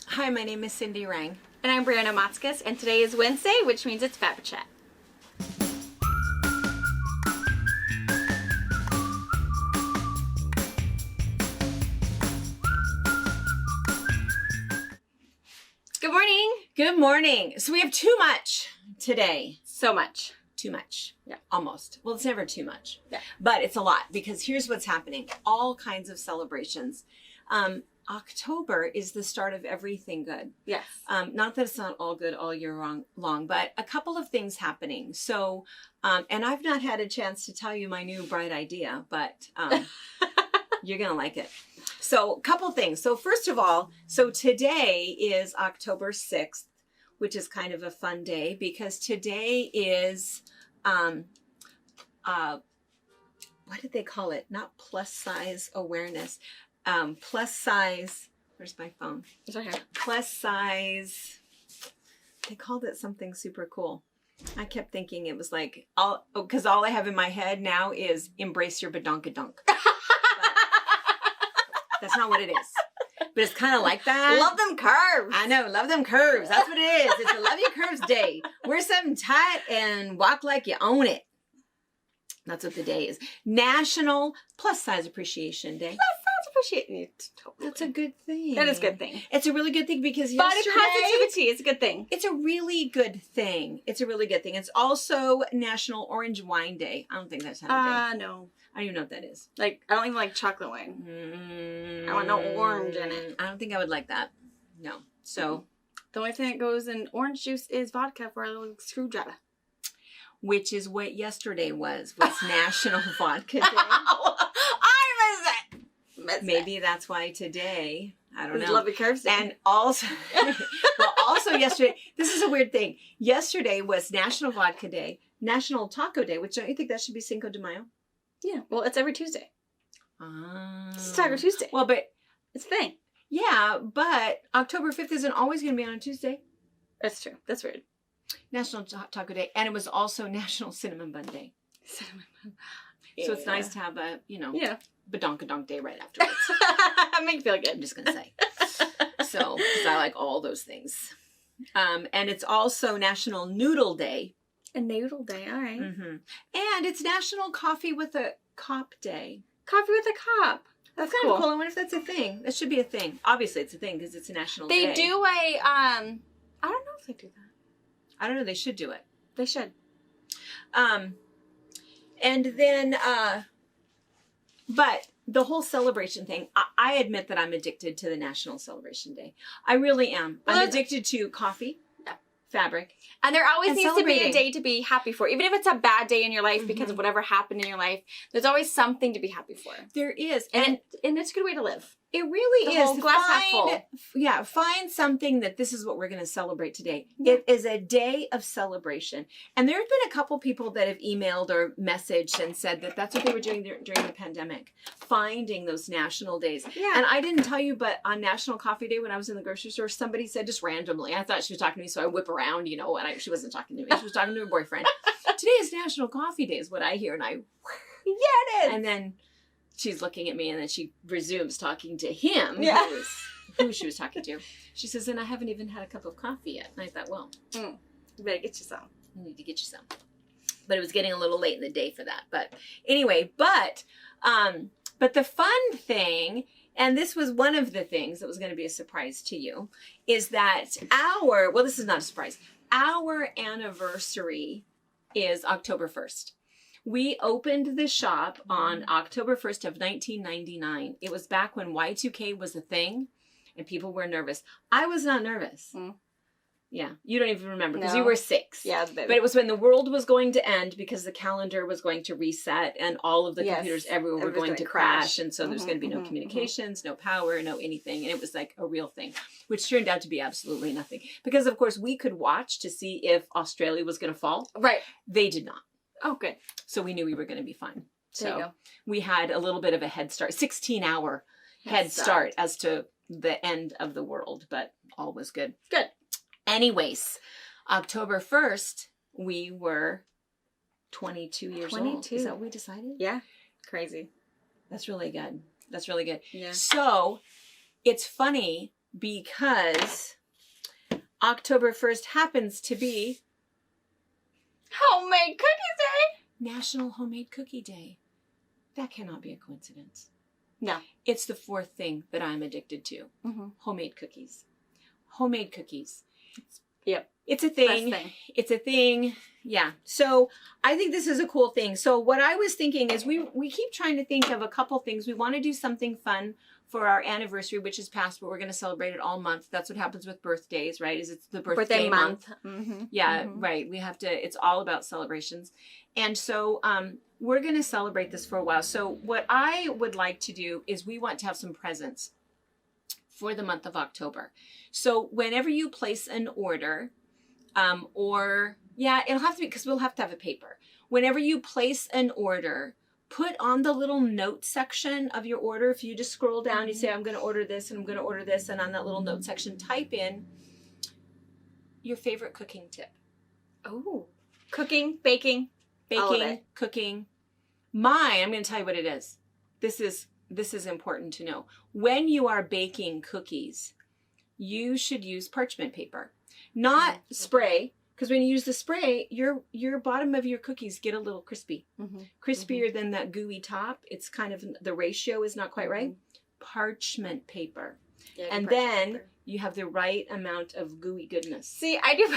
Hi, my name is Cindy Rang. And I'm Brianna Matskis, and today is Wednesday, which means it's FabriChat. Good morning. Good morning. So we have too much today. So much. Too much. Yeah. Almost. Well, it's never too much. Yeah. But it's a lot because here's what's happening. All kinds of celebrations. October is the start of everything good. Yes. Not that it's not all good all year long, but a couple of things happening. So, and I've not had a chance to tell you my new bright idea, but you're going to like it. So a couple things. So first of all, so today is October 6th, which is kind of a fun day because today is, what did they call it? Not plus size awareness. Plus size, where's my phone? It's right here. Plus size, they called it something super cool. I kept thinking it was like, because all I have in my head now is embrace your badonkadunk. That's not what it is. But it's kind of like that. Love them curves. I know, love them curves. That's what it is. It's a Love Your Curves Day. Wear something tight and walk like you own it. That's what the day is. National Plus Size Appreciation Day. Appreciate it. Totally. That's a good thing. That is a good thing. It's a really good thing because Body yesterday, positivity is a good thing. it's a really good thing. It's a really good thing. It's also National Orange Wine Day. I don't think that's how No. I don't even know what that is. Like, I don't even like chocolate wine. I want no orange in it. I don't think I would like that. No. So, The only thing that goes in orange juice is vodka for a little screwdriver. which is what yesterday was National Vodka Day. I miss it. Maybe that's why today, I don't know. Love Your Curves Day. And also, well, also yesterday, this is a weird thing. Yesterday was National Vodka Day, National Taco Day, which don't you think that should be Cinco de Mayo? Yeah, well, it's every Tuesday. Oh. It's Taco Tuesday. Well, but It's a thing. yeah, but October 5th isn't always going to be on a Tuesday. That's true. That's weird. National Taco Day, and it was also National Cinnamon Bun Day. So it's nice to have a, Yeah. badonkadonk day right afterwards. Make you feel I'm good. just going to say. So, because I like all those things. And it's also National Noodle Day. A noodle day, all right. Mm-hmm. And it's National Coffee with a Cop Day. Coffee with a cup. That's kind of cool. I wonder if that's a thing. That should be a thing. Obviously, it's a thing because it's a national day. They do a, I don't know if they do that. I don't know. They should do it. They should. And then, but the whole celebration thing, I admit that I'm addicted to the National Celebration Day. I really am. Well, I'm addicted to coffee, fabric. And there always And needs to be a celebrating. day to be happy for. Even if it's a bad day in your life because of whatever happened in your life, there's always something to be happy for. There is. And it's a good way to live. It really The is. whole glass half full. Yeah, find something that this is what we're going to celebrate today. Yeah. It is a day of celebration. And there have been a couple people that have emailed or messaged and said that that's what they were doing during the pandemic, finding those national days. Yeah. And I didn't tell you, but on National Coffee Day when I was in the grocery store, somebody said just randomly, I thought she was talking to me, so I whip around, and she wasn't talking to me. She was talking to her boyfriend. Today is National Coffee Day is what I hear. And I, Yeah, it is. and then she's looking at me and then she resumes talking to him, Yeah. who she was talking to. She says, and I haven't even had a cup of coffee yet. And I thought, well, You better get you some. you need to get you some. But it was getting a little late in the day for that. But anyway, but the fun thing, and this was one of the things that was going to be a surprise to you, is that this is not a surprise, our anniversary is October 1st. We opened the shop on October 1st of 1999. It was back when Y2K was a thing and people were nervous. I was not nervous. Mm. Yeah, you don't even remember because No. you were 6. Yeah, baby. But it was when the world was going to end because the calendar was going to reset and all of the computers everywhere were going to crash. And so there's going to be no communications, no power, no anything. And it was like a real thing, which turned out to be absolutely nothing. Because, of course, we could watch to see if Australia was going to fall. Right. They did not. Oh, good. So we knew we were going to be fine. There you So go. we had a little bit of a head start, 16-hour head start as to the end of the world, but all was good. Good. Anyways, October 1st, we were 22 years old. 22. Is that what we decided? Yeah. Crazy. That's really good. That's really good. Yeah. So it's funny because October 1st happens to be Homemade Cookies Day. National Homemade Cookie Day. That cannot be a coincidence. No. It's the fourth thing that I'm addicted to. Mm-hmm. Homemade cookies. Homemade cookies. Yep. It's a thing. Best thing. It's a thing. Yeah. So I think this is a cool thing. So what I was thinking is we keep trying to think of a couple things. We want to do something fun for our anniversary, which is past, but we're going to celebrate it all month. That's what happens with birthdays, right? Is it's the birthday month. Mm-hmm. Yeah, right. We have to, it's all about celebrations. And so we're going to celebrate this for a while. So what I would like to do is we want to have some presents for the month of October. So whenever you place an order, it'll have to be, because we'll have to have a paper. Whenever you place an order, put on the little note section of your order. If you just scroll down, you say, I'm going to order this and I'm going to order this. And on that little note section, type in your favorite cooking tip. Oh, cooking, baking, cooking. Mine, I'm going to tell you what it is. This is important to know. When you are baking cookies, you should use parchment paper, not spray. Because when you use the spray, your bottom of your cookies get a little crispy. Crispier than that gooey top. It's kind of, the ratio is not quite right. Parchment paper. Yeah, and then you have the right amount of gooey goodness. See, I do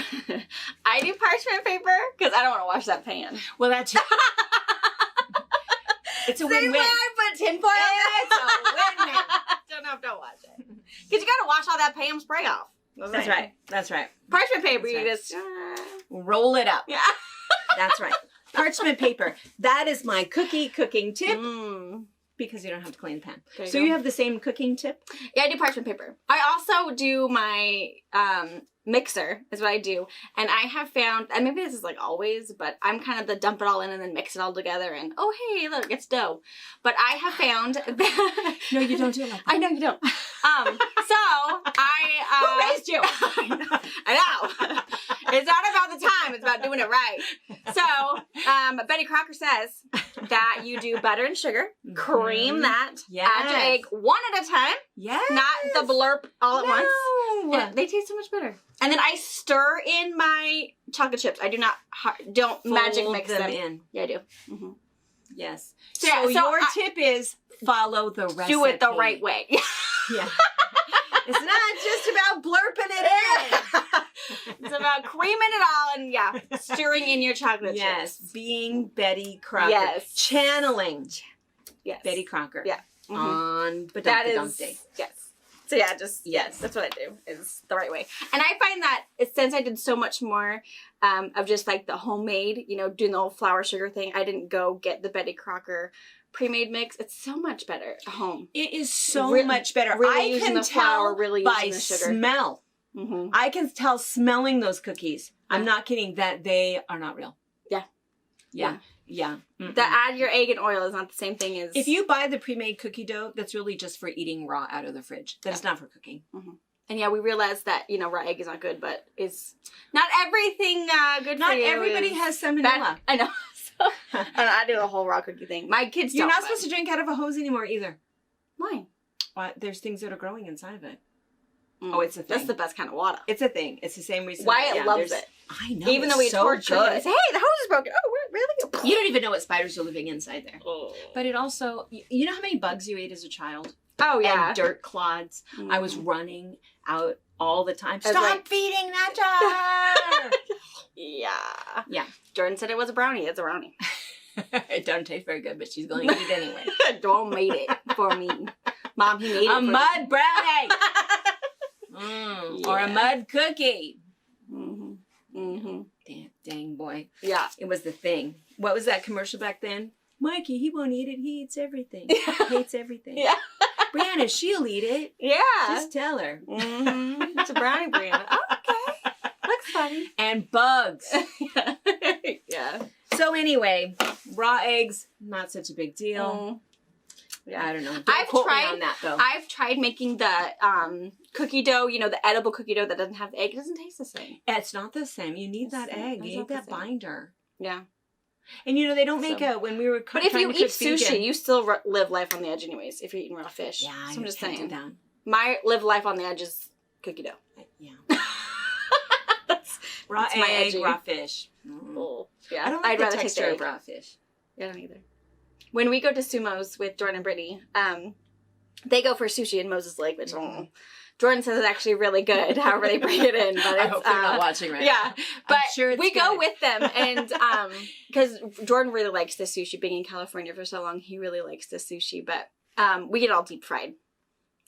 parchment paper because I don't want to wash that pan. Well, that's it's a win-win. See why I put tinfoil in it? It's a win-win. Don't have to wash it. Because you got to wash all that Pam spray off. That's right. That's right. Parchment paper, That's you right. just roll it up. Yeah. That's right. Parchment paper. That is my cooking tip. Because you don't have to clean the pan. So you have the same cooking tip? Yeah, I do parchment paper. I also do my mixer is what I do. And I have found, and maybe this is like always, but I'm kind of the dump it all in and then mix it all together and, oh, hey, look, it's dough. But I have found that... No, you don't do it like that. I know you don't. So Who raised you? I know. It's not about the time. It's about doing it right. So Betty Crocker says that you do butter and sugar, cream that, add your egg one at a time, not the blurp all at once. And they taste so much better. And then I stir in my chocolate chips. I do not don't magic mix them in. Yeah, I do. Yes. So your tip is follow the recipe. Do it the right way. Yeah. It's not just about blurping it in. It's about creaming it all and stirring in your chocolate chips. Being Betty Crocker. Yes. Channeling Betty Crocker. Yeah. On that is Day. Yes. So that's what I do is the right way. And I find that since I did so much more of just like the homemade, doing the whole flour sugar thing, I didn't go get the Betty Crocker pre-made mix. It's so much better at home. It is so much better. Really I can tell flour, really by the sugar. Smell. I can tell smelling those cookies. I'm not kidding that they are not real. Yeah. Add your egg and oil is not the same thing as... If you buy the pre-made cookie dough, that's really just for eating raw out of the fridge. That's not for cooking. And we realized that, raw egg is not good, but it's not everything good for you. Not everybody has salmonella. I know. So, I do the whole raw cookie thing. My kids don't. You're not supposed to drink out of a hose anymore either. Why? There's things that are growing inside of it. Oh, it's a thing. That's the best kind of water. It's a thing. It's the same reason. Wyatt loves it. I know. Even though we torture him. Say, hey, the hose is broken. Oh, really? You don't even know what spiders are living inside there. Oh. But it also, you know how many bugs you ate as a child? Oh, yeah. And dirt clods. I was running out all the time. Stop feeding that dog! Yeah. Jordan said it was a brownie. It's a brownie. It doesn't taste very good, but she's going to eat it anyway. Don't made it for me. Mom, he made it a mud brownie. Or a mud cookie. Dang boy. Yeah. It was the thing. What was that commercial back then? Mikey, he won't eat it. He eats everything. Hates everything. Yeah. Brianna, she'll eat it. Yeah. Just tell her. It's a brownie, Brianna. Oh, okay. Looks funny. And bugs. Yeah. So anyway, raw eggs, not such a big deal. Yeah, I don't know. Don't quote me on that, though. I've tried making the cookie dough, the edible cookie dough that doesn't have the egg. It doesn't taste the same. It's not the same. You need that egg. You need that binder. Yeah. And they don't make when we were But if you eat sushi, you still live life on the edge anyways, if you're eating raw fish. Yeah, so I'm just saying. Do that. My live life on the edge is cookie dough. Yeah. that's Raw my egg, edgy. raw fish. Oh, yeah. I don't like I'd the rather take texture the of egg. raw fish. Yeah, I don't either. When we go to Sumo's with Jordan and Brittany, they go for sushi in Moses Lake, which Jordan says is actually really good, however they bring it in. But I hope they're not watching right yeah, now. but sure it's we go good. with them, and because Jordan really likes the sushi. Being in California for so long, he really likes the sushi. But we get all deep fried,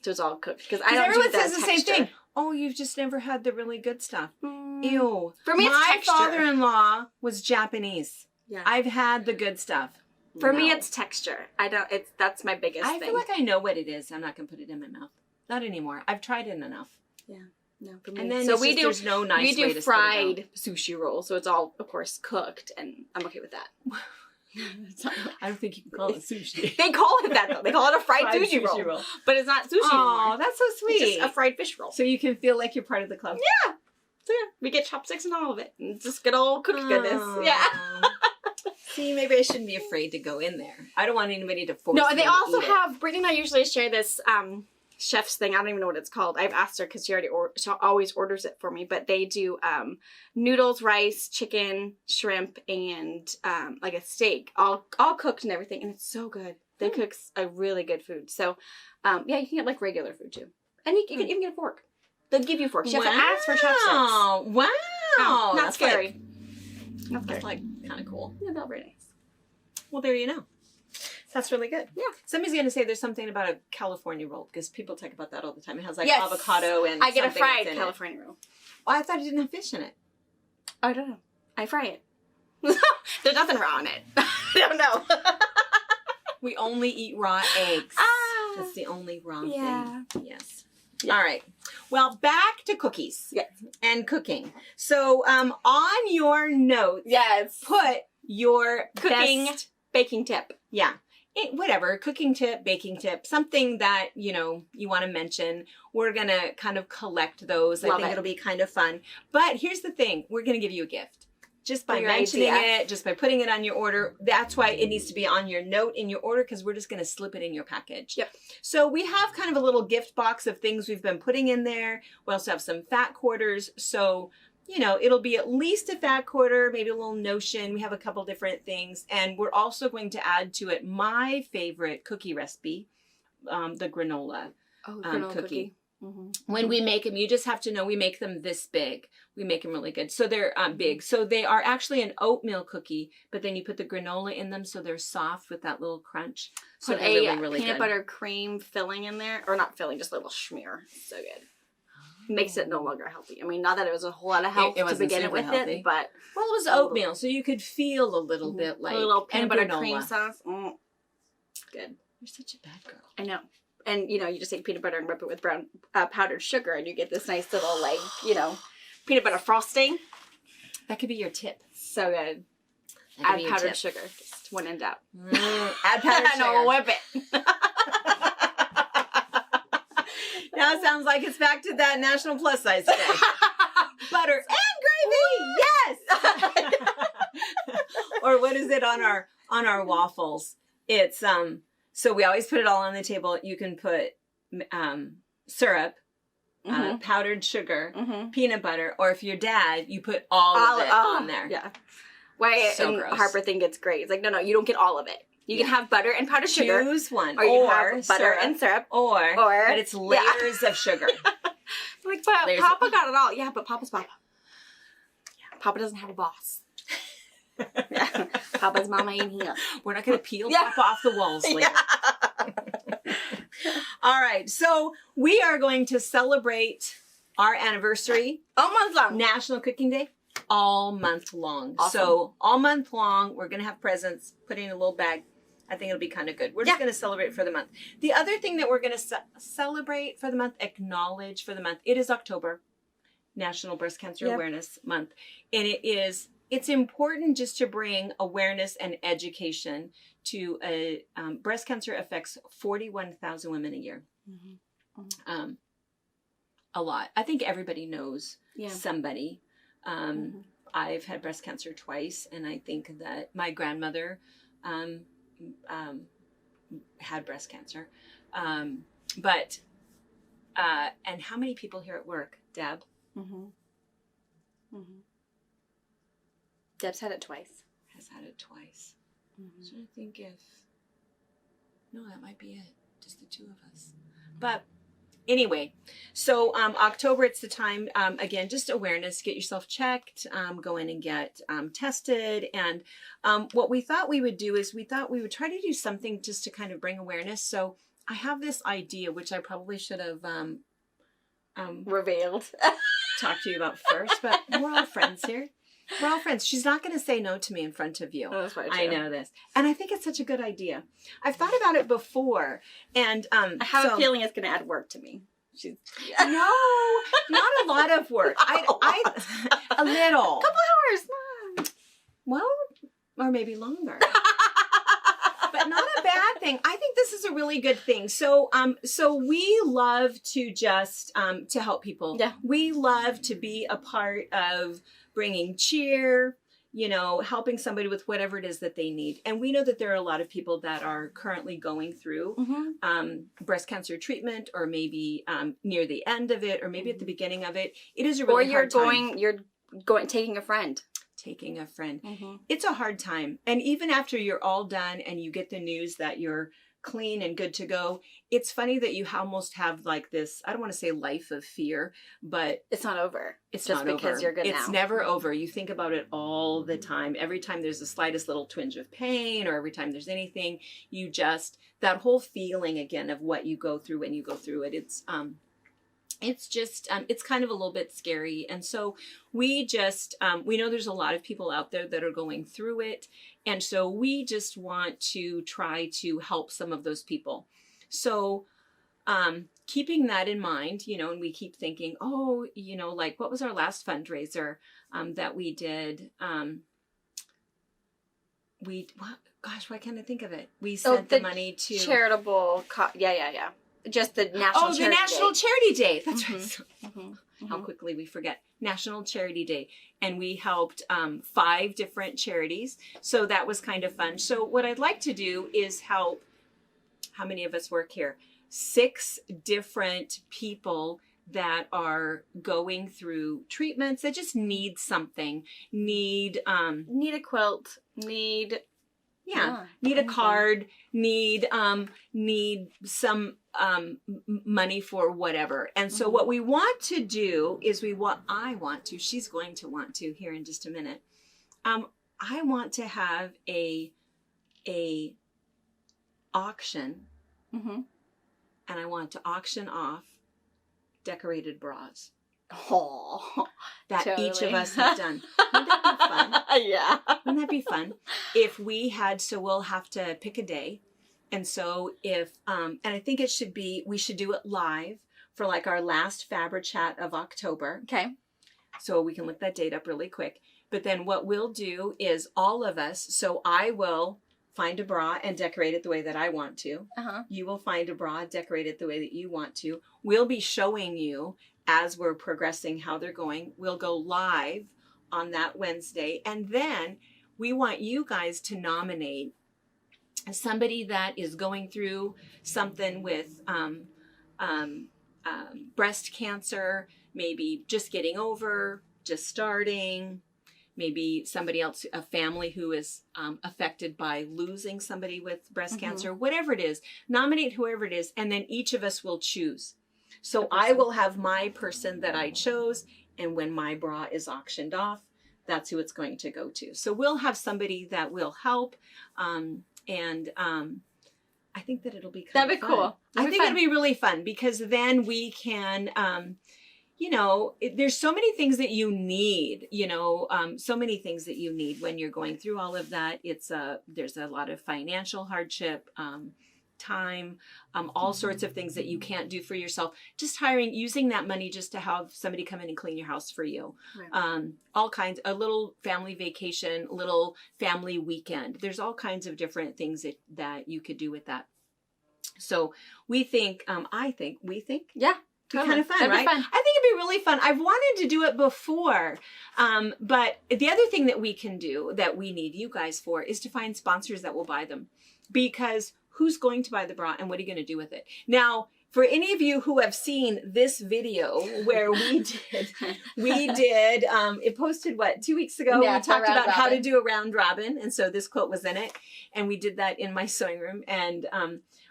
so it's all cooked. Because I don't everyone do says the the texture. same thing. Oh, you've just never had the really good stuff. Ew. For me, it's my texture. father-in-law was Japanese. Yeah. I've had the good stuff. For me, it's texture. That's my biggest I thing. feel like I know what it is. I'm not gonna put it in my mouth. Not anymore. I've tried it enough. Yeah. No, for me. And then so there's no nice we way do to fried sushi roll, so it's all, of course, cooked, and I'm okay with that. I don't think you can call it sushi. They call it that though. They call it a fried sushi roll, but it's not sushi Oh, anymore. that's so sweet. It's just a fried fish roll. So you can feel like you're part of the club. Yeah. So yeah, we get chopsticks and all of it. And it's just good old cooked goodness. Yeah. See, maybe I shouldn't be afraid to go in there. I don't want anybody to force No, me and they to also eat it. have, Brittany and I usually share this chef's thing. I don't even know what it's called. I've asked her because she always orders it for me. But they do noodles, rice, chicken, shrimp, and like a steak, all cooked and everything. And it's so good. They cook a really good food. So yeah, you can get like regular food too. And you can even get a fork. They'll give you forks. You have to ask for chopsticks. Wow. Oh, not That's scary. That's like kind of cool. Yeah, they're very nice. Well, there you know. That's really good. Yeah. Somebody's going to say there's something about a California roll because people talk about that all the time. It has like Yes. avocado and I get a something fried that's in California roll. it. Oh, I thought it didn't have fish in it. I don't know. I fry it. There's nothing raw in it. I don't know. We only eat raw eggs. Ah. That's the only raw Yeah. thing. Yes. Yeah. All right. Well, back to cookies. Yes. And cooking. So on your notes, Yes. put your Cooking best, baking tip. yeah. Whatever, cooking tip, baking tip, something that, you want to mention. We're going to kind of collect those. I Love think it. it'll be kind of fun. But here's the thing. We're going to give you a gift. Just by For your mentioning idea. it, just by putting it on your order. That's why it needs to be on your note in your order because we're just going to slip it in your package. Yep. So we have kind of a little gift box of things we've been putting in there. We also have some fat quarters. So, it'll be at least a fat quarter, maybe a little notion. We have a couple different things. And we're also going to add to it my favorite cookie recipe, the granola cookie. Mm-hmm. When we make them, you just have to know we make them this big. We make them really good. So they're big. So they are actually an oatmeal cookie, but then you put the granola in them so they're soft with that little crunch. So Put they're a really, really peanut good. butter cream filling in there. Or not filling, just a little schmear. So good. Makes it no longer healthy. I mean, not that it was a whole lot of health It to wasn't begin super with healthy. it, but Well, it was oatmeal, so you could feel a little bit like a little peanut butter granola. cream sauce. Good. You're such a bad girl. I know. And, you just take peanut butter and whip it with brown powdered sugar, and you get this nice little, peanut butter frosting. That could be your tip. So good. That could Add be your powdered tip. sugar. Just when in doubt. Add powdered And sugar. whip it. Now it sounds like it's back to that National Plus Size Day. Butter and gravy. Yes. Or what is it on our waffles? It's so we always put it all on the table. You can put syrup, powdered sugar, peanut butter, or if you're dad, you put all of it on there. Yeah. Wyatt So and gross. Harper think it's great. It's like, no, you don't get all of it. You can have butter and powdered sugar. Choose one. Or you can have butter syrup, and syrup. Or but it's layers of sugar. Like, but Layers Papa got it all. Yeah, but Papa's Papa. Yeah, Papa doesn't have a boss. Yeah. Papa's mama ain't here. We're not going to peel Yeah. Papa off the walls later. All right. So we are going to celebrate our anniversary, All month long. National Cooking Day, all month long. Awesome. So all month long, we're going to have presents, put in a little bag. I think it'll be kind of good. We're just going to celebrate for the month. The other thing that we're going to celebrate for the month, acknowledge for the month, it is October, National Breast Cancer Awareness Month. And it's important just to bring awareness and education to breast cancer affects 41,000 women a year. A lot. I think everybody knows somebody. I've had breast cancer twice, and I think that my grandmother had breast cancer. But and how many people here at work, Deb? Mm-hmm. Mm-hmm. Deb's had it twice. Has had it twice. Mm-hmm. So I think no, that might be it. Just the two of us. But anyway, so October, it's the time, again, just awareness, get yourself checked, go in and get tested. And what we thought we would do is we thought we would try to do something just to kind of bring awareness. So I have this idea, which I probably should have revealed. talked to you about first, but we're all friends here. We're all friends. She's not going to say no to me in front of you. Oh, that's right. I know this. And I think it's such a good idea. I've thought about it before. And I have a feeling it's going to add work to me. No, not a lot of work. I a little. Couple hours. Well, or maybe longer. But not a bad thing. I think this is a really good thing. So we love to just to help people. Yeah. We love to be a part of bringing cheer, helping somebody with whatever it is that they need. And we know that there are a lot of people that are currently going through breast cancer treatment, or maybe near the end of it, or maybe at the beginning of it. It is a really hard time. You're going taking a friend. Taking a friend. Mm-hmm. It's a hard time. And even after you're all done and you get the news that you're clean and good to go, it's funny that you almost have like this, I don't want to say life of fear, but it's not over. It's just not because over. You're good It's now. never over. You think about it all the time. Every time there's the slightest little twinge of pain, or every time there's anything, you just, that whole feeling again of what you go through when you go through it, it's just, it's kind of a little bit scary. And so we just, we know there's a lot of people out there that are going through it. And so we just want to try to help some of those people. So, keeping that in mind, and we keep thinking, like what was our last fundraiser, that we did? Why can't I think of it? We sent the money to charitable. Yeah. Just the National Charity the National Day. Charity Day. That's Mm-hmm. right. Mm-hmm. How quickly we forget. National Charity Day. And we helped 5 different charities. So that was kind of fun. So what I'd like to do is help, how many of us work here? 6 different people that are going through treatments that just need something. Need a quilt. Need a card, need some money for whatever. And so what we want to do is she's going to want to here in just a minute. I want to have a auction, and I want to auction off decorated bras. Oh, that totally. Each of us have done. Wouldn't that be fun? Yeah. Wouldn't that be fun? If we had, so we'll have to pick a day. And so if, and I think we should do it live for like our last FabriChat of October. Okay. So we can look that date up really quick. But then what we'll do is all of us, so I will find a bra and decorate it the way that I want to. You will find a bra, decorate it the way that you want to. We'll be showing you as we're progressing how they're going. We'll go live on that Wednesday. And then we want you guys to nominate somebody that is going through something with breast cancer, maybe just getting over, just starting, maybe somebody else, a family who is affected by losing somebody with breast cancer, whatever it is. Nominate whoever it is, and then each of us will choose. So I will have my person that I chose, and when my bra is auctioned off, that's who it's going to go to. So we'll have somebody that will help, and I think that it'll be kind of fun. That'd be cool. I think it'll be really fun, because then we can, there's so many things that you need, so many things that you need when you're going through all of that. There's a lot of financial hardship, time, all sorts of things that you can't do for yourself. Just using that money just to have somebody come in and clean your house for you. Right. All kinds, a little family vacation, little family weekend. There's all kinds of different things that you could do with that. So we think, yeah. Be kind of fun, right? Fun. I think it'd be really fun. I've wanted to do it before. But the other thing that we can do, that we need you guys for, is to find sponsors that will buy them. Because who's going to buy the bra and what are you going to do with it? Now, for any of you who have seen this video where we did, it posted 2 weeks ago? Yeah, we talked about robin. how to do a round robin. And so this quote was in it. And we did that in my sewing room. And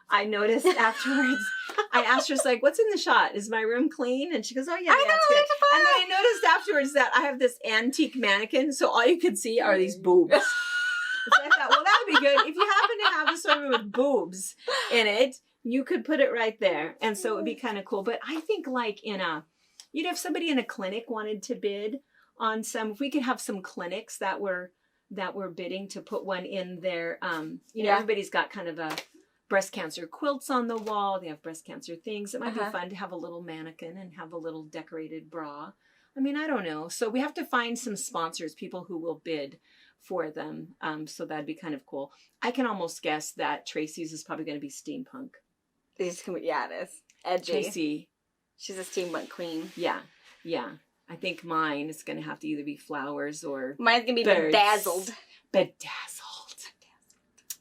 I noticed afterwards, I asked her, like, what's in the shot? Is my room clean? And she goes, oh, yeah, it's good. And then I noticed afterwards that I have this antique mannequin. So all you could see are these boobs. So I thought, well, that would be good. If you happen to have a sewing room with boobs in it, you could put it right there. And so it would be kind of cool. But I think like if somebody in a clinic wanted to bid on if we could have some clinics that were bidding to put one in there. Everybody's got kind of a breast cancer quilts on the wall. They have breast cancer things. It might be fun to have a little mannequin and have a little decorated bra. I mean, I don't know. So we have to find some sponsors, people who will bid for them. So that'd be kind of cool. I can almost guess that Tracy's is probably going to be steampunk. Yeah, it is. Edgy. Tracy. She's a steampunk queen. Yeah. Yeah. I think mine is going to have to either be flowers or mine's going to be birds. bedazzled.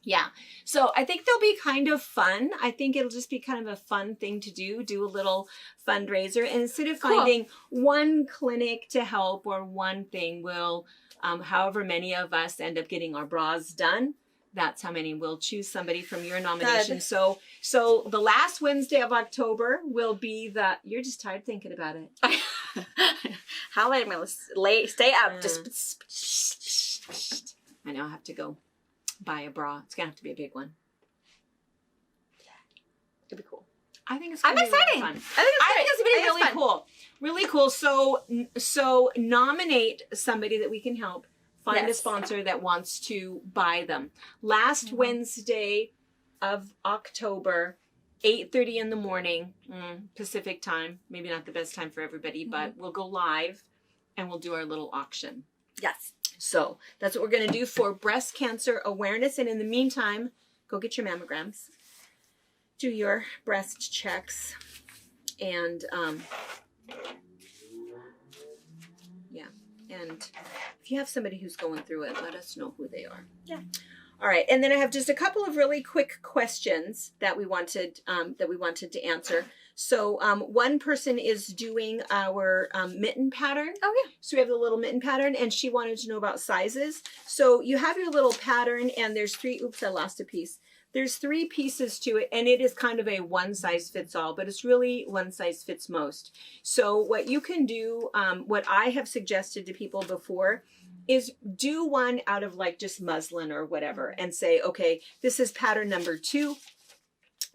Yeah. So I think they'll be kind of fun. I think it'll just be kind of a fun thing to do a little fundraiser. And instead of finding one clinic to help or one thing, we'll, however many of us end up getting our bras done, that's how many. We'll choose somebody from your nomination. So the last Wednesday of October will be you're just tired thinking about it. How late am I stay up? I know I have to go buy a bra. It's going to have to be a big one. Yeah. It'd be cool. I think it's going to be really fun. I think it's really cool. Really cool. So nominate somebody that we can help. Find a sponsor that wants to buy them. Last Wednesday of October, 8:30 in the morning, Pacific time. Maybe not the best time for everybody, but we'll go live and we'll do our little auction. Yes. So that's what we're going to do for breast cancer awareness. And in the meantime, go get your mammograms, do your breast checks, and and if you have somebody who's going through it, let us know who they are. Yeah. All right, and then I have just a couple of really quick questions that we wanted to answer. So one person is doing our mitten pattern. Oh, yeah. So we have the little mitten pattern, and she wanted to know about sizes. So you have your little pattern, and there's oops, I lost a piece. There's 3 pieces to it, and it is kind of a one size fits all, but it's really one size fits most. So what you can do, what I have suggested to people before, is do one out of like just muslin or whatever and say, okay, this is pattern number 2.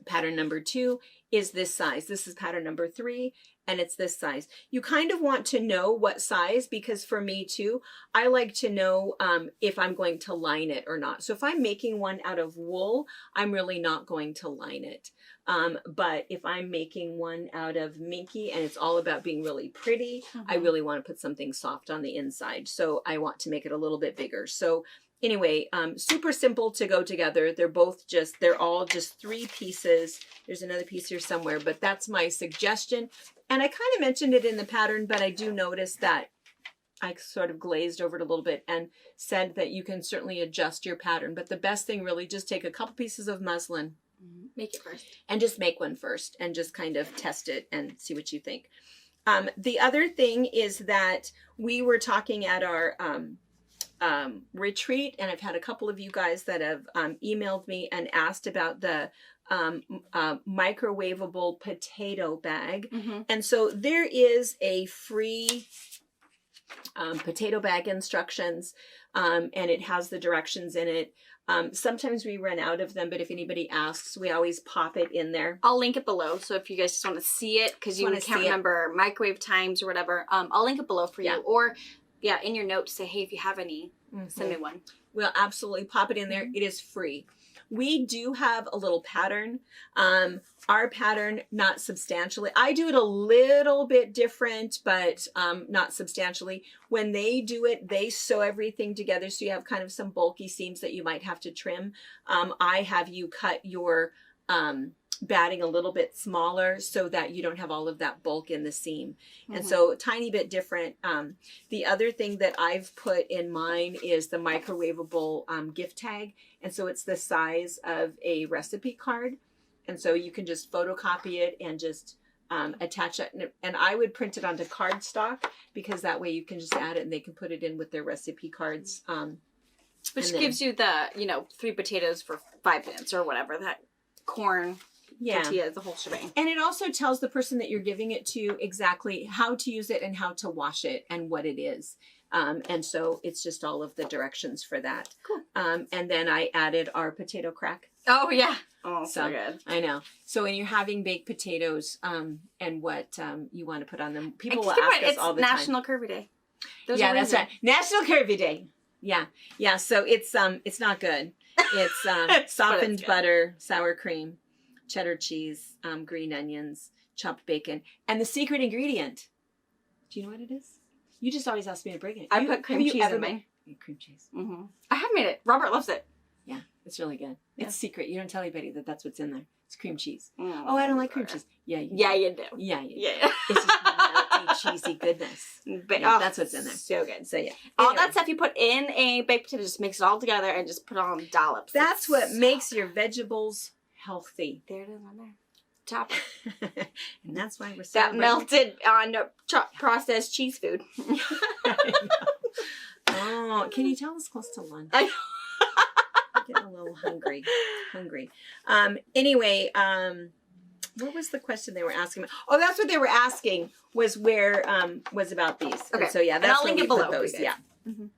Pattern number 2 is this size. This is pattern number 3, and it's this size. You kind of want to know what size, because for me too, I like to know if I'm going to line it or not. So if I'm making one out of wool, I'm really not going to line it. But if I'm making one out of minky and it's all about being really pretty, I really want to put something soft on the inside. So I want to make it a little bit bigger. So anyway, super simple to go together. They're all just 3 pieces. There's another piece here somewhere, but that's my suggestion. And I kind of mentioned it in the pattern, but I do notice that I sort of glazed over it a little bit and said that you can certainly adjust your pattern. But the best thing really, just take a couple pieces of muslin. Make it first. And just make one first and just kind of test it and see what you think. The other thing is that we were talking at our retreat, and I've had a couple of you guys that have emailed me and asked about the microwavable potato bag. And so there is a free potato bag instructions, and it has the directions in it. Sometimes we run out of them, but if anybody asks, we always pop it in there. I'll link it below. So if you guys just want to see it, because you can't remember microwave times or whatever, I'll link it below for you. Or in your notes, say, hey, if you have any, send me one. We'll absolutely pop it in there. It is free. We do have a little pattern. Our pattern, not substantially. I do it a little bit different, but not substantially. When they do it, they sew everything together, so you have kind of some bulky seams that you might have to trim. I have you cut your batting a little bit smaller so that you don't have all of that bulk in the seam. And so a tiny bit different. The other thing that I've put in mine is the microwavable gift tag. And so it's the size of a recipe card. And so you can just photocopy it and just attach it. And I would print it onto cardstock because that way you can just add it and they can put it in with their recipe cards. Which gives you the, 3 potatoes for 5 minutes or whatever, that corn tortilla, the whole shebang. And it also tells the person that you're giving it to exactly how to use it and how to wash it and what it is. And so it's just all of the directions for that. Cool. And then I added our potato crack. Oh, yeah. Oh, so good. I know. So when you're having baked potatoes and what you want to put on them, people will ask us all the time. It's National Curvy Day. That's right. National Curvy Day. Yeah. Yeah. So it's not good. It's softened butter, sour cream, cheddar cheese, green onions, chopped bacon, and the secret ingredient. Do you know what it is? You just always ask me to bring it. I put cream cheese in mine. Cream cheese. Mm-hmm. I have made it. Robert loves it. Yeah, it's really good. Yeah. It's secret. You don't tell anybody that that's what's in there. It's cream cheese. Mm, oh, I don't like cream cheese. Yeah, you do. Yeah, you do. Yeah, you do. Yeah. It's just melty, cheesy goodness. But, that's what's in there. So good. So yeah. All that stuff you put in a baked potato, just mix it all together and just put it on dollops. That's what makes your vegetables healthy. There it is on there. Top. And that's why we're that melted on processed cheese food. Oh, can you tell us close to lunch? I'm getting a little hungry. Anyway, what was the question they were asking? Oh, that's what they were asking was where was about these. Okay. And so yeah, that's I'll link it below. Those. Yeah. Mm-hmm.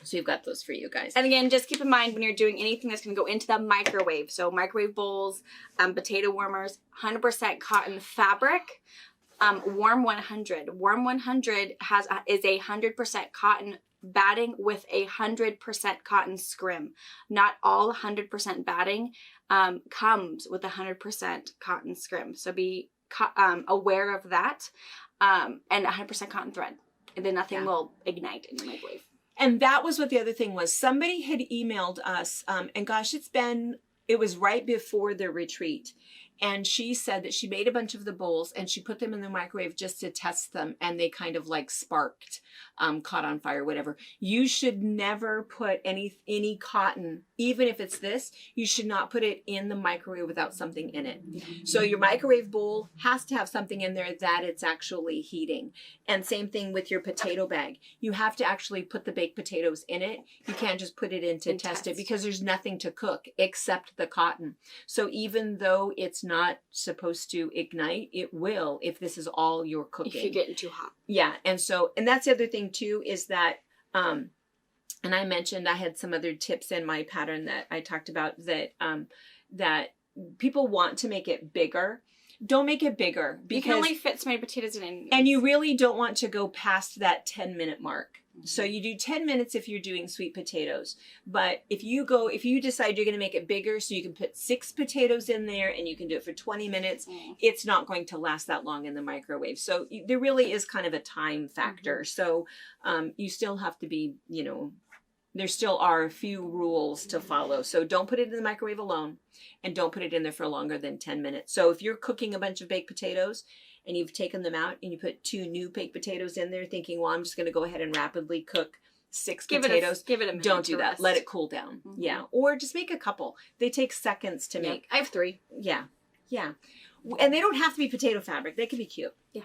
So you've got those for you guys. And again, just keep in mind when you're doing anything that's going to go into the microwave. So microwave bowls, potato warmers, 100% cotton fabric, warm 100. Warm 100 is 100% cotton batting with 100% cotton scrim. Not all 100% batting comes with 100% cotton scrim. So be aware of that, and 100% cotton thread. And then nothing will ignite in the microwave. And that was what the other thing was. Somebody had emailed us, and gosh, it was right before the retreat. And she said that she made a bunch of the bowls and she put them in the microwave just to test them. And they kind of like sparked, caught on fire, whatever. You should never put any cotton, even if it's this, you should not put it in the microwave without something in it. So your microwave bowl has to have something in there that it's actually heating. And same thing with your potato bag. You have to actually put the baked potatoes in it. You can't just put it in to test it because there's nothing to cook except the cotton. So even though it's not supposed to ignite, it will if this is all you're cooking. If you're getting too hot. Yeah. And that's the other thing too, is that, and I mentioned I had some other tips in my pattern that I talked about that people want to make it bigger. Don't make it bigger because you can only fit so many potatoes in. And you really don't want to go past that 10-minute mark. So you do 10 minutes if you're doing sweet potatoes. But if you decide you're going to make it bigger so you can put 6 potatoes in there and you can do it for 20 minutes, it's not going to last that long in the microwave. So there really is kind of a time factor. So you still have to be, there still are a few rules to follow. So don't put it in the microwave alone and don't put it in there for longer than 10 minutes. So if you're cooking a bunch of baked potatoes and you've taken them out and you put 2 new baked potatoes in there thinking, well, I'm just going to go ahead and rapidly cook 6 potatoes. Give it a minute. Don't do that. Let it cool down. Mm-hmm. Yeah. Or just make a couple. They take seconds to make. I have 3. Yeah. Yeah. And they don't have to be potato fabric. They can be cute. Yeah.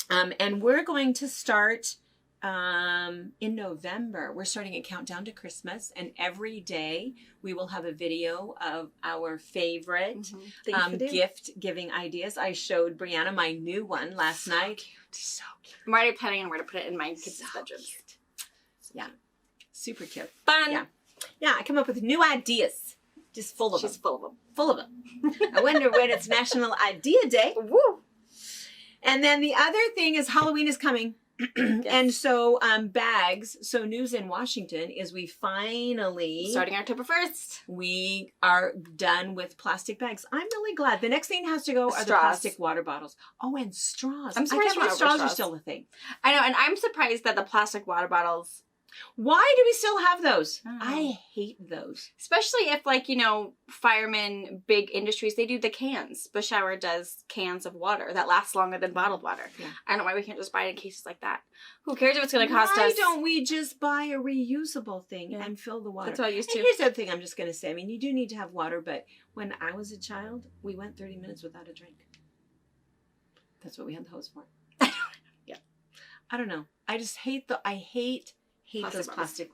And we're going to start in November. We're starting a countdown to Christmas, and every day we will have a video of our favorite gift giving ideas. I showed Brianna my new one last night. So cute. I'm already planning on where to put it in my kids' bedrooms. Yeah. Super cute. Fun. Yeah. Yeah, I come up with new ideas. Just full of them. She's full of them. Full of them. I wonder when it's National Idea Day. Woo! And then the other thing is Halloween is coming. Yes. And so bags. So news in Washington is we finally starting October 1st. We are done with plastic bags. I'm really glad. The next thing has to go are the plastic water bottles. Oh, and straws. I'm surprised straws are still a thing. I know, and I'm surprised that the plastic water bottles Why do we still have those? I hate those. Especially if, like, you know, firemen, big industries, they do the cans. Bush Hour does cans of water that last longer than bottled water. Yeah. I don't know why we can't just buy it in cases like that. Who cares if it's going to cost us? Why don't we just buy a reusable thing and fill the water? That's what I used to. And here's the other thing I'm just going to say. I mean, you do need to have water, but when I was a child, we went 30 minutes without a drink. That's what we had the hose for. Yeah. I don't know. I just hate those plastic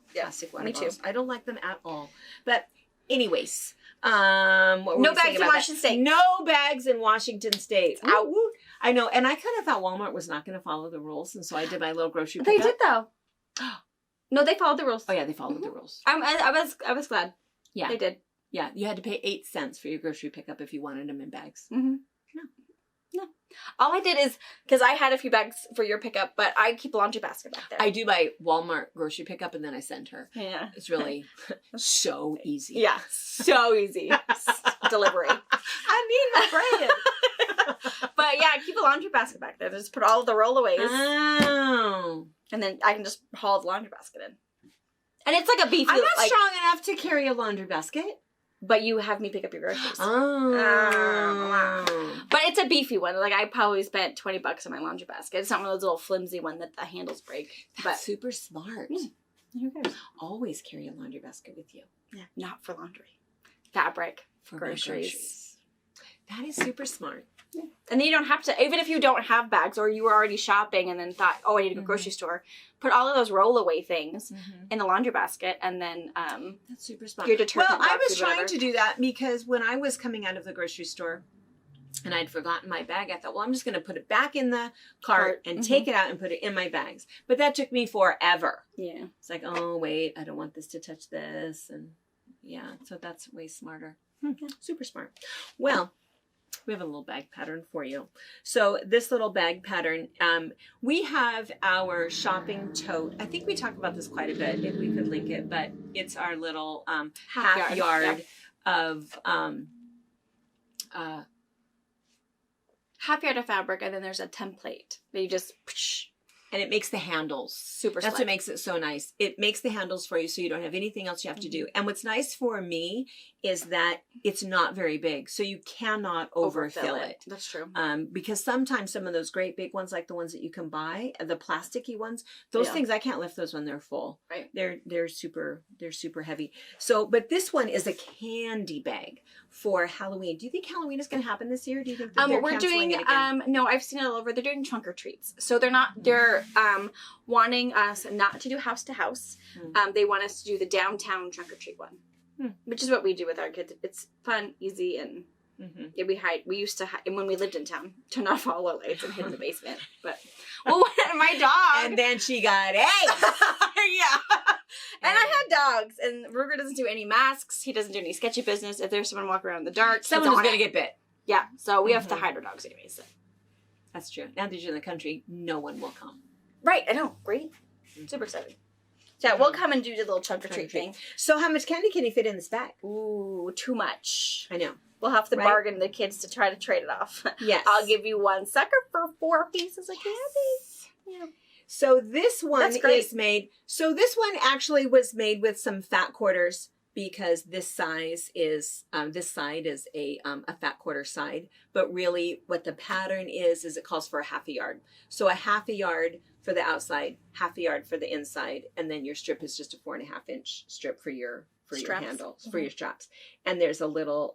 water bottles. I don't like them at all. But anyways, what were no we bags in Washington State. No bags in Washington State. I know, and I kind of thought Walmart was not going to follow the rules, and so I did my little grocery pickup. They did though. No, they followed the rules. Oh yeah, they followed the rules. I was glad. Yeah, they did. Yeah, you had to pay 8 cents for your grocery pickup if you wanted them in bags. Mm-hmm. No. All I did is, because I had a few bags for your pickup, but I keep a laundry basket back there. I do my Walmart grocery pickup and then I send her. Yeah. It's really so easy. Yeah, so easy. Delivery. I need my brand. But yeah, I keep a laundry basket back there. Just put all of the rollaways. Oh. And then I can just haul the laundry basket in. And it's like a beefy... I'm not strong enough to carry a laundry basket. But you have me pick up your groceries. Oh. But it's a beefy one. Like, I probably spent $20 on my laundry basket. It's not one of those little flimsy one that the handles break. That's super smart. Who cares? Always carry a laundry basket with you. Yeah, not for laundry. Fabric. For groceries. That is super smart. Yeah. And then you don't have to, even if you don't have bags or you were already shopping and then thought, oh, I need to go to the grocery store, put all of those rollaway things in the laundry basket and then that's super smart. Your detergent. Well, I was trying to do that because when I was coming out of the grocery store and I'd forgotten my bag, I thought, well, I'm just going to put it back in the cart and take it out and put it in my bags. But that took me forever. Yeah. It's like, oh, wait, I don't want this to touch this. And yeah, so that's way smarter. Super smart. Well, we have a little bag pattern for you. So this little bag pattern, we have our shopping tote. I think we talk about this quite a bit, if we could link it, but it's our little half yard of half yard of fabric, and then there's a template that you just... And it makes the handles. Super That's what makes it so nice. It makes the handles for you so you don't have anything else you have to do. And what's nice for me is that it's not very big. So you cannot overfill it. That's true. Because sometimes some of those great big ones, like the ones that you can buy, the plasticky ones, those things, I can't lift those when they're full. Right. They're super heavy. So, but this one is a candy bag for Halloween. Do you think Halloween is going to happen this year? Do you think that they're canceling it again? No, I've seen it all over. They're doing trunk or treats. So they're wanting us not to do house to house. They want us to do the downtown trunk or treat one, which is what we do with our kids. It's fun, easy, and we used to when we lived in town, turn off all our lights and hid in the basement. But my dog, and then she got eggs. Yeah. And I had dogs, and Ruger doesn't do any masks. He doesn't do any sketchy business. If there's someone walking around in the dark, someone's going to get bit. Yeah, so we have to hide our dogs anyways. So. That's true. Now that you're in the country, no one will come. Right, I know. Great. Super excited. Yeah, we'll come and do the little trunk or treat thing. So how much candy can you fit in this bag? Ooh, too much. I know. We'll have to bargain the kids to try to trade it off. Yes. I'll give you one sucker for 4 pieces of candy. Yeah. So this one is made. So this one actually was made with some fat quarters because this size is this side is a fat quarter side. But really, what the pattern is it calls for a half a yard. So a half a yard for the outside, half a yard for the inside, and then your strip is just a 4.5-inch strip for your handles for your straps. And there's a little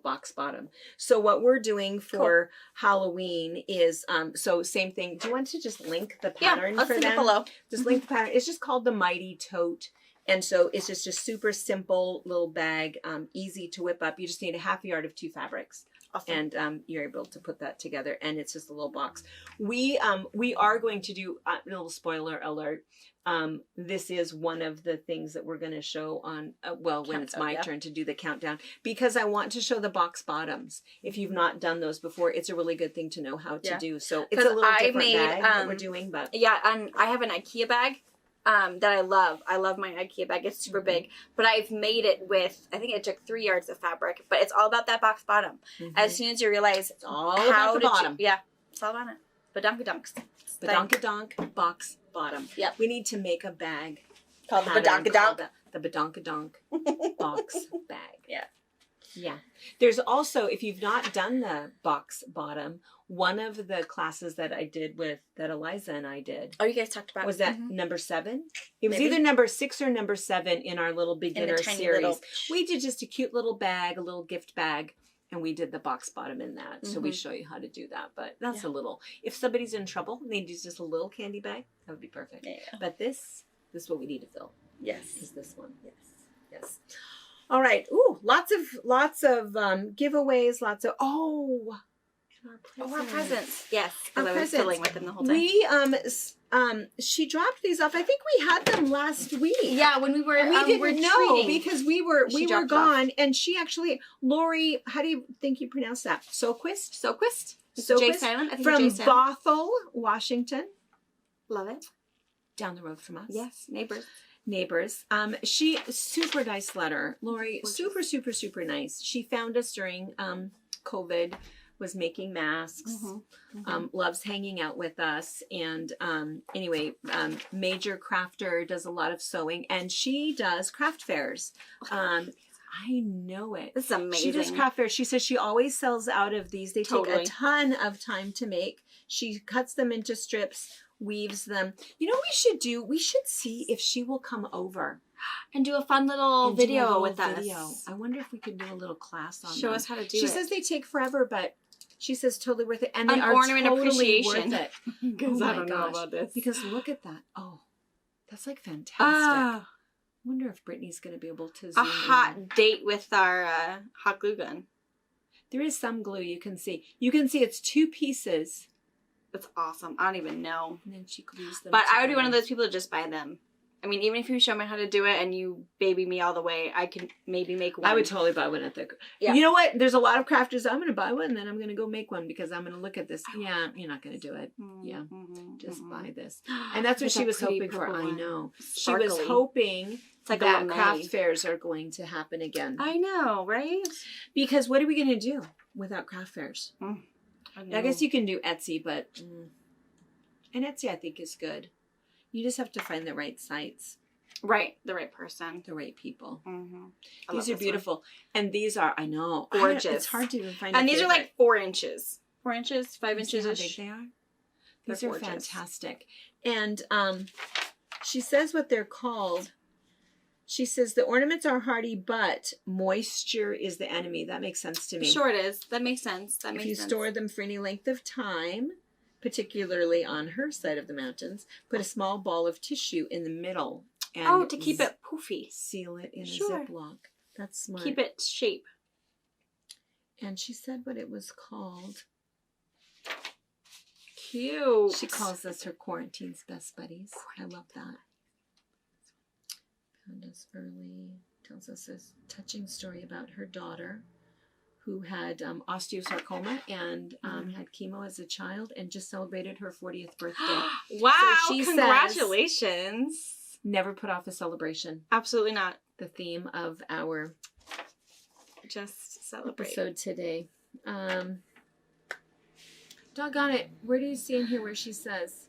box bottom. So what we're doing for Halloween is, so same thing. Do you want to just link the pattern for them? Link it below. Just link the pattern. It's just called the Mighty Tote. And so it's just a super simple little bag, easy to whip up. You just need a half yard of 2 fabrics. Awesome. And you're able to put that together. And it's just a little box. We are going to do, a little spoiler alert, this is one of the things that we're going to show on, when it's my turn to do the countdown, because I want to show the box bottoms. If you've not done those before, it's a really good thing to know how to do. So it's a little different bag that we're doing, but yeah, and I have an IKEA bag that I love. I love my IKEA bag. It's super big, but I've made it with, I think it took 3 yards of fabric, but it's all about that box bottom. As soon as you realize it's all about the bottom. It's all about it. Badonkadunks. Badonkadonk box bottom. Yep. We need to make a bag Called the pattern badonkadonk. called the badonkadonk box bag. Yeah. Yeah. There's also, if you've not done the box bottom, one of the classes that I did that Eliza and I did. Oh, you guys talked about Was that number 7? It was Maybe. either number 6 or number 7 in our little beginner tiny series. little- We did just a cute little bag, a little gift bag, and we did the box bottom in that. So we show you how to do that. But that's a little, if somebody's in trouble and they need just a little candy bag, that would be perfect. Yeah. But this is what we need to fill. Yes. Is this one. Yes. All right. Ooh, lots of giveaways, lots of, our presents. Yes, Our because I was presents. fiddling with them the whole time. We she dropped these off. I think we had them last week. Yeah, when we were And we didn't were know treating. because we were She dropped it off. gone, and she actually, Lori, how do you think you pronounce that? Soquist? Soquist? Soquist? J silent? I think From J silent. Bothell, Washington, Love it. down the road from us. Yes, neighbors. She super nice letter. Lori, Gorgeous. super nice. She found us during COVID, was making masks, loves hanging out with us, and major crafter, does a lot of sewing, and she does craft fairs. I know it. This is amazing. She does craft fairs. She says she always sells out of these. They take Totally. a ton of time to make. She cuts them into strips, weaves them. You know what we should do? We should see if she will come over and do a fun little and do a video little with video. us. I wonder if we could do a little class on Show them. us how to do She it. says they take forever, but she says totally worth it. And they An are ornament totally appreciation. worth it. Because Oh I my don't know gosh. about this. Because look at that. Oh, that's like fantastic. Ah, I wonder if Brittany's going to be able to a zoom hot in. date with our hot glue gun. There is some glue you can see. You can see it's 2 pieces. That's awesome. I don't even know. And then she glues them But I would be one of together. those people to just buy them. I mean, even if you show me how to do it and you baby me all the way, I can maybe make one. I would totally buy one at the... Yeah. You know what? There's a lot of crafters. I'm going to buy one, and then I'm going to go make one because I'm going to look at this. Yeah, you're not going to do it. Yeah. Just buy this. And that's what Look she at was that pretty hoping for. purple I one. know. She Sparkly. was hoping It's like a that lame. craft fairs are going to happen again. I know, right? Because what are we going to do without craft fairs? I guess you can do Etsy, but... And Etsy, I think, is good. You just have to find the right sites, Right, the right person. the right people. I These love are beautiful. And these are, I know, Gorgeous. It's hard to even find And a these are favorite. like 4 inches. 4 inches, 5 You see inches how ish. big they are? They're These are gorgeous. fantastic. And she says what they're called. She says the ornaments are hardy, but moisture is the enemy. That makes sense to me. Sure it is. That makes sense. That If makes you sense. store them for any length of time, particularly on her side of the mountains, put a small ball of tissue in the middle. And to keep it poofy. seal it in Sure. a Ziploc. That's smart. Keep it shape. And she said what it was called. Cute. She calls us her quarantine's best buddies. I love that. Found us early. Tells us a touching story about her daughter who had osteosarcoma and had chemo as a child and just celebrated her 40th birthday. Wow, So she says- congratulations. Never put off a celebration. Absolutely not. The theme of our Just celebrate. episode today. Doggone it. Where do you see in here where she says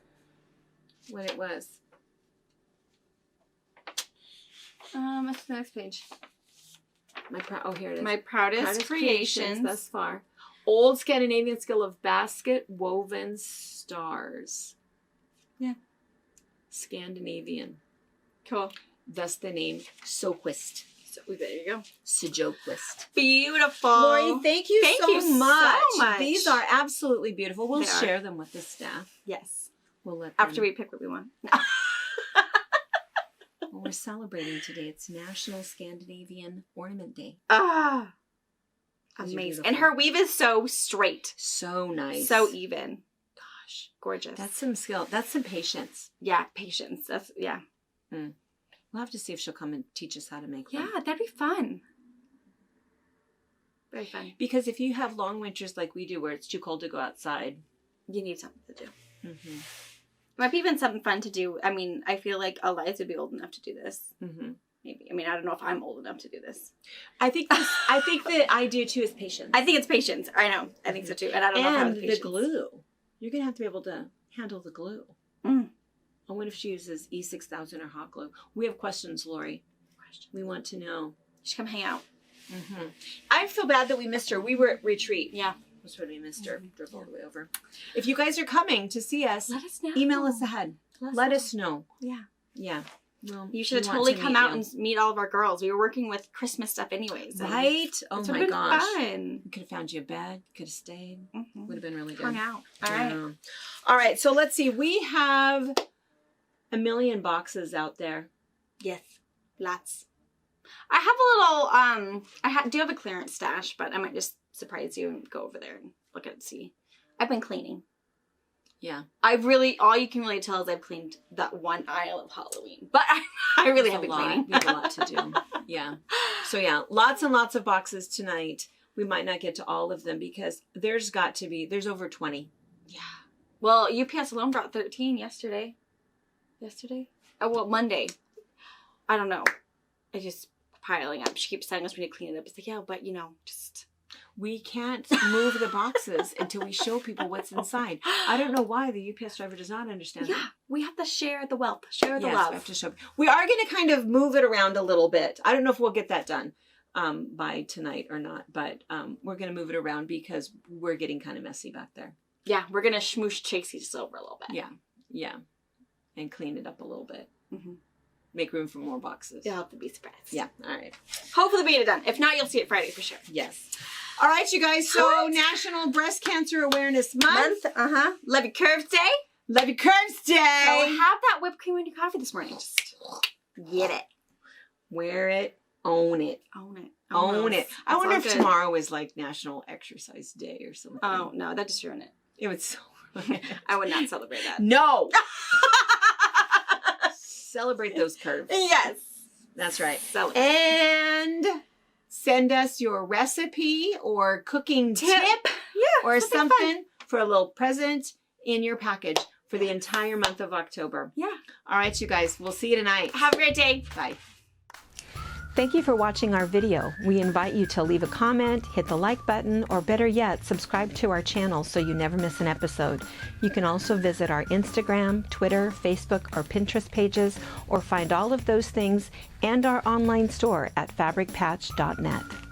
what it was? What's the next page? Here it is. My proudest creations. thus far. Old Scandinavian skill of basket woven stars. Yeah. Scandinavian. Cool. Thus the name Soquist. So there you go. Sejoquist. Beautiful. Lori, thank you so much. so much. These are absolutely beautiful. We'll They are. share them with the staff. Yes. We'll let them. After we pick what we want. Well, we're celebrating today. It's National Scandinavian Ornament Day. Ah. These are Amazing. beautiful. And her weave is so straight. So nice. So even. Gosh. Gorgeous. That's some skill. That's some patience. yeah, patience. That's yeah. We'll have to see if she'll come and teach us how to make them. Yeah, that'd be fun. Very fun. Because if you have long winters like we do where it's too cold to go outside. You need something to do. Mm-hmm. Might be even something fun to do. I mean, I feel like Eliza would be old enough to do this. Mm-hmm. Maybe. I mean, I don't know if I'm old enough to do this. I think the idea too is patience. I think it's patience. I know. I think so too. And I don't know if I have and the patience. glue. You're going to have to be able to handle the glue. I wonder if she uses E6000 or hot glue. We have questions, Lori. We want to know. She come hang out. Mm-hmm. I feel bad that we missed her. We were at retreat. Yeah. That's when we missed her. Drove all the way over. If you guys are coming to see us, let us know. Email us ahead. Let us know. Yeah. Yeah. Well, you should have totally come out and meet all of our girls. We were working with Christmas stuff anyways. Right? Oh my gosh. Fun. We could have found you a bed. Could have stayed. Mm-hmm. Would have been really good. Hung out. All right. All right. So let's see. We have a million boxes out there. Yes. Lots. I have a little, I do have a clearance stash, but I might just surprise you and go over there and look at it and see. I've been cleaning. Yeah. All you can really tell is I've cleaned that one aisle of Halloween. But I really have been cleaning. We have a lot to do. Yeah. So yeah, lots and lots of boxes tonight. We might not get to all of them because there's over 20. Yeah. Well, UPS alone brought 13 yesterday. Oh, well, Monday. I don't know. It's just piling up. She keeps telling us we need to clean it up. It's like, yeah, but just... We can't move the boxes until we show people what's inside. I don't know why the UPS driver does not understand that. We have to share the wealth, share the love. We have to show. We are going to kind of move it around a little bit. I don't know if we'll get that done by tonight or not, but we're going to move it around because we're getting kind of messy back there. Yeah, we're going to smoosh Chasey just over a little bit. Yeah, and clean it up a little bit. Mm-hmm. Make room for more boxes. You'll have to be surprised. Yeah, all right. Hopefully we get it done. If not, you'll see it Friday for sure. Yes. All right, you guys. So National Breast Cancer Awareness Month. Love your curves day. Love your curves day. So have that whipped cream in your coffee this morning. Just get it. Wear it. Own it. Own it. Own it. I wonder if tomorrow is like National Exercise Day or something. Oh, no. That just ruined it. It would so I would not celebrate that. No. Celebrate those curves. Yes. That's right. Celebrate. And send us your recipe or cooking tip or something for a little present in your package for the entire month of October. Yeah. All right, you guys. We'll see you tonight. Have a great day. Bye. Thank you for watching our video. We invite you to leave a comment, hit the like button, or better yet, subscribe to our channel so you never miss an episode. You can also visit our Instagram, Twitter, Facebook, or Pinterest pages, or find all of those things and our online store at FabricPatch.net.